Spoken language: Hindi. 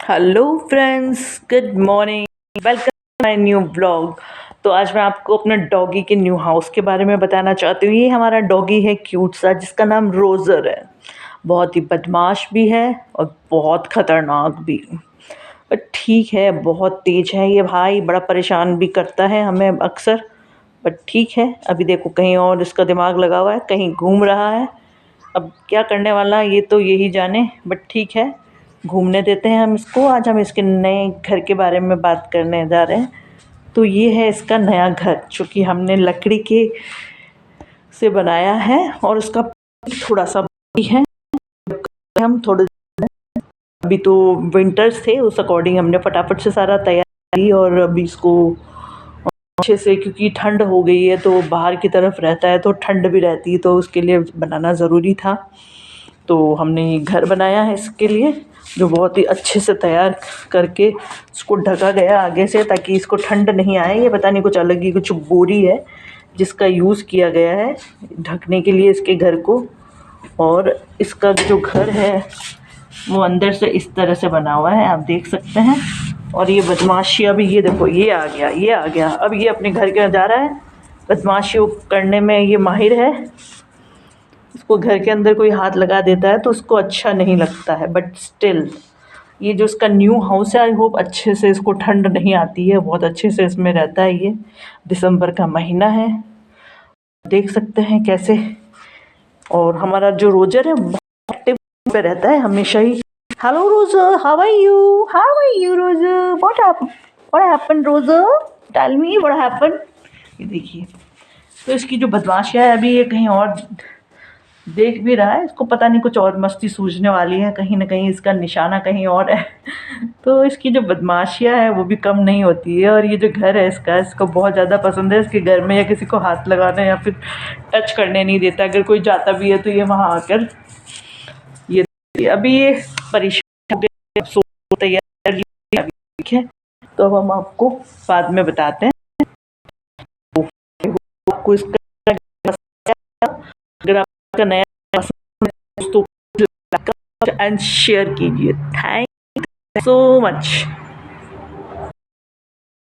Hello friends, good morning. Welcome to my new blog. तो आज मैं आपको अपने डॉगी के न्यू हाउस के बारे में बताना चाहती हूँ। ये हमारा डॉगी है क्यूट सा, जिसका नाम रोज़र है। बहुत ही बदमाश भी है और बहुत ख़तरनाक भी। पर ठीक है, बहुत तेज है ये भाई, बड़ा परेशान भी करता है हमें अक्सर। बट ठीक है, अभी देखो कहीं और इसका दिमाग लगा हुआ है, कहीं घूम रहा है। अब क्या करने वाला है ये तो यही जाने, बट ठीक है, घूमने देते हैं हम इसको। आज हम इसके नए घर के बारे में बात करने जा रहे हैं। तो ये है इसका नया घर, जो कि हमने लकड़ी के से बनाया है और उसका थोड़ा सा भी है। हम थोड़े अभी तो विंटर्स थे, उस अकॉर्डिंग हमने फटाफट से सारा तैयार की और अभी इसको अच्छे से, क्योंकि ठंड हो गई है तो बाहर की तरफ रहता है तो ठंड भी रहती है, तो उसके लिए बनाना ज़रूरी था। तो हमने ये घर बनाया है इसके लिए, जो बहुत ही अच्छे से तैयार करके इसको ढका गया आगे से, ताकि इसको ठंड नहीं आए। ये पता नहीं कुछ अलग ही कुछ बोरी है जिसका यूज़ किया गया है ढकने के लिए इसके घर को। और इसका जो घर है वो अंदर से इस तरह से बना हुआ है, आप देख सकते हैं। और ये बदमाशी, अभी ये देखो, ये आ गया, ये आ गया, अब ये अपने घर के जा रहा है। बदमाशी करने में ये माहिर है। इसको घर के अंदर कोई हाथ लगा देता है तो उसको अच्छा नहीं लगता है, बट स्टिल ये जो इसका न्यू हाउस है, आई होप अच्छे से इसको ठंड नहीं आती है, बहुत अच्छे से इसमें रहता है ये। दिसंबर का महीना है, देख सकते हैं कैसे। और हमारा जो रोजर है बहुत एक्टिव पे रहता है हमेशा ही। Hello Roger, how are you Roger, what happened Roger, tell me what happened. ये देखिए, तो इसकी जो बदमाशियाँ है, अभी ये कहीं और देख भी रहा है, इसको पता नहीं कुछ और मस्ती सूझने वाली है, कहीं ना कहीं इसका निशाना कहीं और है। तो इसकी जो बदमाशियाँ है वो भी कम नहीं होती है। और ये जो घर है इसका, इसको बहुत ज़्यादा पसंद है। इसके घर में या किसी को हाथ लगाना या फिर टच करने नहीं देता। अगर कोई जाता भी है तो ये वहाँ आकर ये अभी ये परेशान हो गया, सो तैयार लिया, ठीक है। तो अब हम आपको बाद में बताते हैं आपको इसका। अगर आपका नया दोस्तों एंड शेयर कीजिए। Thank you so much.